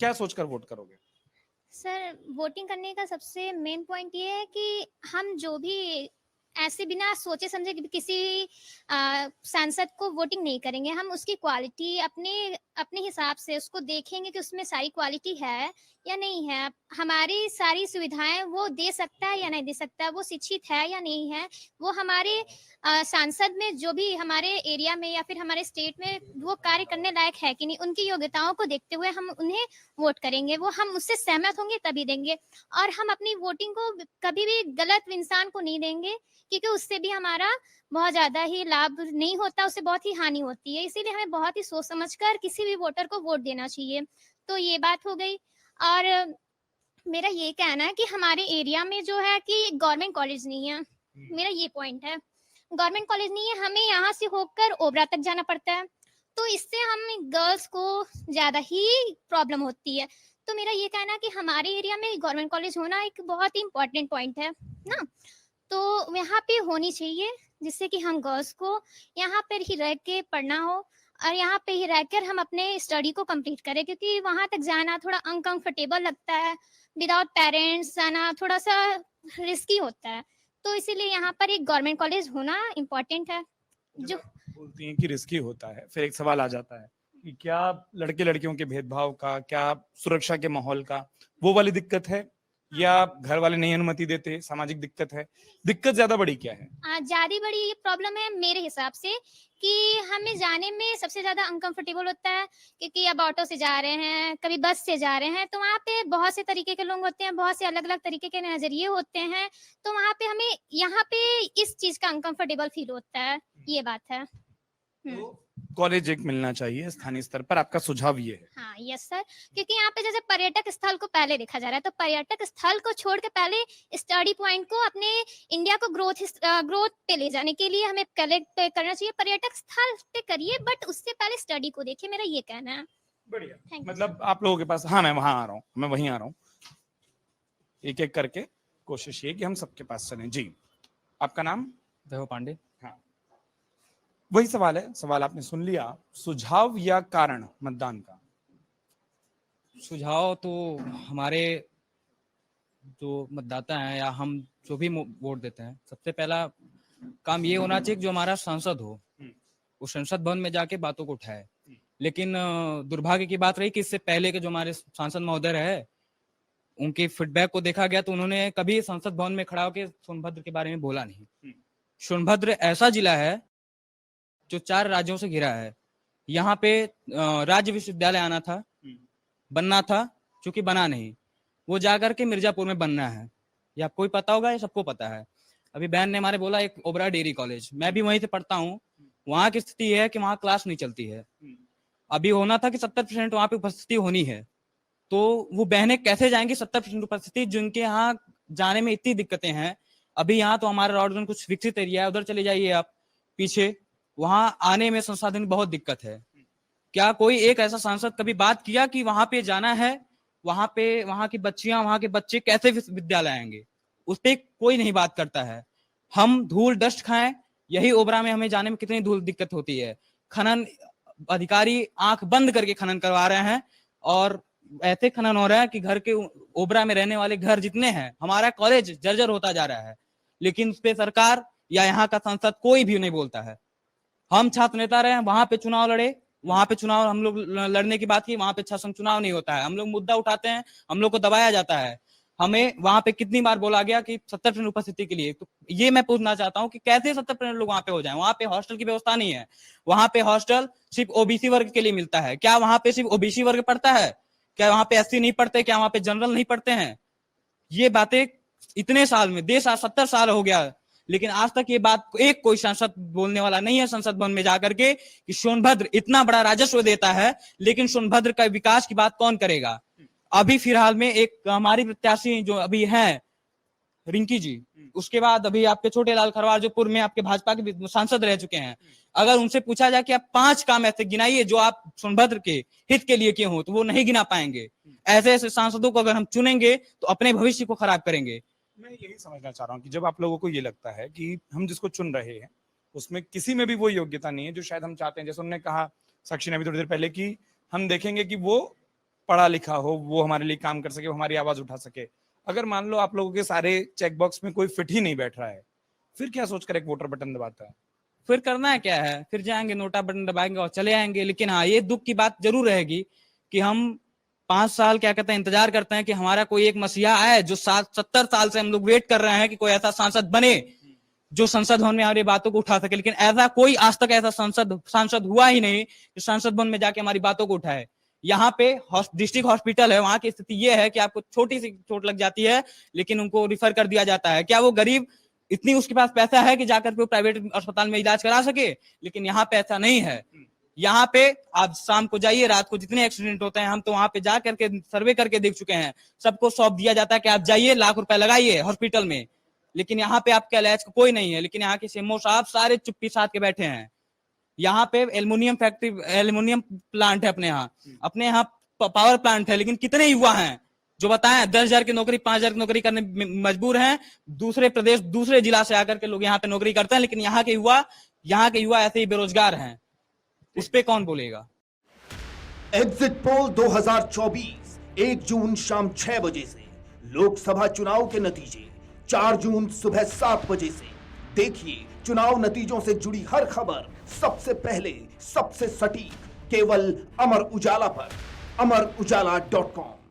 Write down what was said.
क्या सोचकर वोट करोगे? सर, वोटिंग करने का सबसे मेन पॉइंट ये है कि हम जो भी ऐसे बिना सोचे समझे कि किसी सांसद को वोटिंग नहीं करेंगे। हम उसकी क्वालिटी अपने अपने हिसाब से उसको देखेंगे कि उसमें सारी क्वालिटी है या नहीं है। हमारी सारी सुविधाएँ वो दे सकता है या नहीं दे सकता है, वो शिक्षित है या नहीं है, वो हमारे सांसद में जो भी हमारे एरिया में या फिर हमारे स्टेट में वो कार्य करने लायक है कि नहीं, उनकी योग्यताओं को देखते हुए हम उन्हें वोट करेंगे। वो हम उससे सहमत होंगे तभी देंगे और हम अपनी वोटिंग को कभी भी गलत इंसान को नहीं देंगे, क्योंकि उससे भी हमारा बहुत ज़्यादा ही लाभ नहीं होता, उससे बहुत ही हानि होती है। इसीलिए हमें बहुत ही सोच समझ कर किसी भी वोटर को वोट देना चाहिए। तो ये बात हो गई। और मेरा ये कहना है कि हमारे एरिया में जो है कि गवर्नमेंट कॉलेज नहीं है। मेरा ये पॉइंट है। गवर्नमेंट कॉलेज नहीं है, हमें यहाँ से होकर ओबरा तक जाना पड़ता है। तो इससे हम गर्ल्स को ज़्यादा ही प्रॉब्लम होती है। तो मेरा ये कहना है कि हमारे एरिया में गवर्नमेंट कॉलेज होना एक बहुत ही इम्पोर्टेंट पॉइंट है ना। तो यहाँ पे होनी चाहिए, जिससे कि हम गर्ल्स को यहाँ पर ही रह के पढ़ना हो और यहाँ पे ही रहकर हम अपने स्टडी को कंप्लीट करें, क्योंकि वहाँ तक जाना थोड़ा अनकंफर्टेबल लगता है। विदाउट पेरेंट्स जाना थोड़ा सा रिस्की होता है। तो इसीलिए यहाँ पर एक गवर्नमेंट कॉलेज होना इम्पोर्टेंट है। जो बोलती हैं कि रिस्की होता है, फिर एक सवाल आ जाता है कि क्या लड़के लड़कियों के भेदभाव का, क्या सुरक्षा के माहौल का वो वाली दिक्कत है, या घर वाले नहीं अनुमति देते, सामाजिक दिक्कत है? दिक्कत ज्यादा बड़ी क्या है? ज़्यादा बड़ी ये प्रॉब्लम है मेरे हिसाब से कि हमें जाने में सबसे ज़्यादा अनकंफर्टेबल होता है, क्योंकि अब ऑटो से जा रहे हैं, कभी बस से जा रहे हैं, तो वहाँ पे बहुत से तरीके के लोग होते हैं, बहुत से अलग-अलग तरीके के नज़रिए होते हैं। तो वहाँ पे हमें यहाँ पे इस चीज़ का अनकंफर्टेबल फ़ील होता है, ये बात है। हुँ। कॉलेज एक मिलना चाहिए स्थानीय स्तर पर, आपका सुझाव ये है? हाँ, यस सर, क्योंकि यहाँ पे जैसे पर्यटक स्थल को पहले देखा जा रहा है, तो पर्यटक स्थल को छोड़ के पहले स्टडी पॉइंट को अपने इंडिया को ग्रोथ पे ले जाने के लिए हमें कलेक्ट करना चाहिए। पर्यटक स्थल पे करिए, बट उससे पहले स्टडी को देखिए, मेरा ये कहना है। बढ़िया। थैंक यू मतलब आप लोगों के पास, हाँ मैं वहां आ रहा हूँ, मैं वहीं आ रहा हूँ। एक एक करके कोशिश ये कि हम सबके पास चलें। जी, आपका नाम? वैभव पांडे। हाँ, वही सवाल है, सवाल आपने सुन लिया। सुझाव या कारण मतदान का? सुझाव तो हमारे जो मतदाता हैं या हम जो भी वोट देते हैं, सबसे पहला काम ये होना चाहिए कि जो हमारा सांसद हो वो संसद भवन में जाके बातों को उठाए। लेकिन दुर्भाग्य की बात रही कि इससे पहले के जो हमारे सांसद महोदय है उनके फीडबैक को देखा गया तो उन्होंने कभी संसद भवन में खड़ा होकर सोनभद्र के बारे में बोला नहीं। सोनभद्र ऐसा जिला है जो 4 राज्यों से घिरा है। यहाँ पे राज्य विश्वविद्यालय आना था, बनना था, चूंकि बना नहीं, वो जाकर के मिर्जापुर में बनना है। ये आपको भी पता होगा, ये सबको पता है। अभी बहन ने हमारे बोला एक ओबरा डेयरी कॉलेज, मैं भी वहीं से पढ़ता हूँ। वहां की स्थिति है कि वहां क्लास नहीं चलती है। अभी होना था कि 70% वहां पे उपस्थिति होनी है, तो वो बहनें कैसे जाएंगी 70% उपस्थिति, जिनके यहाँ जाने में इतनी दिक्कतें हैं। अभी यहाँ तो हमारा रॉड जोन कुछ विकसित एरिया है, उधर चले जाइए आप पीछे, वहां आने में संसाधन की बहुत दिक्कत है। क्या कोई एक ऐसा सांसद कभी बात किया कि वहां पे जाना है, वहां पे वहां की बच्चियां वहां के बच्चे कैसे विश्वविद्यालय आएंगे? उस पर कोई नहीं बात करता है। हम धूल डस्ट खाएं, यही ओबरा में हमें जाने में कितनी धूल दिक्कत होती है। खनन अधिकारी आंख बंद करके खनन करवा रहे हैं और ऐसे खनन हो रहा है कि घर के ओबरा में रहने वाले घर जितने हैं, हमारा कॉलेज जर्जर होता जा रहा है, लेकिन उस पर सरकार या यहाँ का सांसद कोई भी नहीं बोलता है। हम छात्र नेता रहे, वहां पे चुनाव लड़े, वहां पे चुनाव हम लोग लड़ने की बात की, वहां पे शासन चुनाव नहीं होता है। हम लोग मुद्दा उठाते हैं, हम लोग को दबाया जाता है। हमें वहां पे कितनी बार बोला गया कि 70% उपस्थिति के लिए। तो ये मैं पूछना चाहता हूँ कि कैसे 70% लोग वहां पे हो जाए? वहां पे हॉस्टल की व्यवस्था नहीं है। वहां पे हॉस्टल सिर्फ ओबीसी वर्ग के लिए मिलता है। क्या वहां पे सिर्फ ओबीसी वर्ग पढ़ता है? क्या वहां पे एससी नहीं पढ़ते? क्या वहां पे जनरल नहीं पढ़ते हैं? ये बातें इतने साल में, 70 साल हो गया, लेकिन आज तक ये बात एक कोई सांसद बोलने वाला नहीं है संसद भवन में जाकर के कि सोनभद्र इतना बड़ा राजस्व देता है, लेकिन सोनभद्र का विकास की बात कौन करेगा? अभी फिलहाल में एक हमारी प्रत्याशी जो अभी है रिंकी जी, उसके बाद अभी आपके छोटे लाल खरवार जो पूर्व में आपके भाजपा के सांसद रह चुके हैं, अगर उनसे पूछा जाए कि आप 5 काम ऐसे गिनाइए जो आप सोनभद्र के हित के लिए किए हो, तो वो नहीं गिना पाएंगे। ऐसे ऐसे सांसदों को अगर हम चुनेंगे तो अपने भविष्य को खराब करेंगे। मैं यही समझना चाह रहा हूँ कि जब आप लोगों को ये लगता है कि हम जिसको चुन रहे हैं उसमें किसी में भी वो योग्यता नहीं है जो शायद हम चाहते हैं, जैसे उन्होंने कहा साक्षी ने अभी थोड़ी देर पहले कि हम देखेंगे कि वो पढ़ा लिखा हो, वो हमारे लिए काम कर सके, वो हमारी आवाज उठा सके। अगर मान लो आप लोगों के सारे चेक बॉक्स में कोई फिट ही नहीं बैठ रहा है, फिर क्या सोचकर एक वोटर बटन दबाता है? फिर करना है क्या है, फिर जाएंगे नोटा बटन दबाएंगे और चले आएंगे। लेकिन हाँ, ये दुख की बात जरूर रहेगी कि हम 5 साल क्या कहते हैं इंतजार करते हैं कि हमारा कोई एक मसीहा आए, जो 70 साल से हम लोग वेट कर रहे हैं कि कोई ऐसा सांसद बने जो संसद भवन में हमारी बातों को उठा सके। लेकिन ऐसा कोई आज तक ऐसा सांसद हुआ ही नहीं कि संसद भवन में जाके हमारी बातों को उठाए। यहाँ पे डिस्ट्रिक्ट हॉस्पिटल है, वहां की स्थिति ये है कि आपको छोटी सी चोट लग जाती है लेकिन उनको रिफर कर दिया जाता है। क्या वो गरीब इतनी उसके पास पैसा है कि जाकर के प्राइवेट अस्पताल में इलाज करा सके? लेकिन यहाँ पे ऐसा नहीं है। यहाँ पे आप शाम को जाइए, रात को जितने एक्सीडेंट होते हैं, हम तो वहां पे जा करके सर्वे करके देख चुके हैं, सबको सौंप दिया जाता है कि आप जाइए, लाख रुपए लगाइए हॉस्पिटल में। लेकिन यहाँ पे आपके इलाज का कोई नहीं है। लेकिन यहाँ के सीएमओ साहब सारे चुप्पी साध के बैठे हैं। यहाँ पे एल्युमिनियम फैक्ट्री, एल्युमिनियम प्लांट है अपने यहाँ पावर प्लांट है, लेकिन कितने युवा हैं जो बताएं 10,000 की नौकरी, 5,000 की नौकरी करने मजबूर हैं। दूसरे प्रदेश, दूसरे जिला से आकर के लोग यहाँ पे नौकरी करते हैं, लेकिन यहाँ के युवा ऐसे ही बेरोजगार हैं। उस पे कौन बोलेगा? एग्जिट पोल 2024 1 जून शाम 6 बजे से, लोकसभा चुनाव के नतीजे 4 जून सुबह 7 बजे से। देखिए चुनाव नतीजों से जुड़ी हर खबर सबसे पहले, सबसे सटीक, केवल अमर उजाला पर, amarujala.com।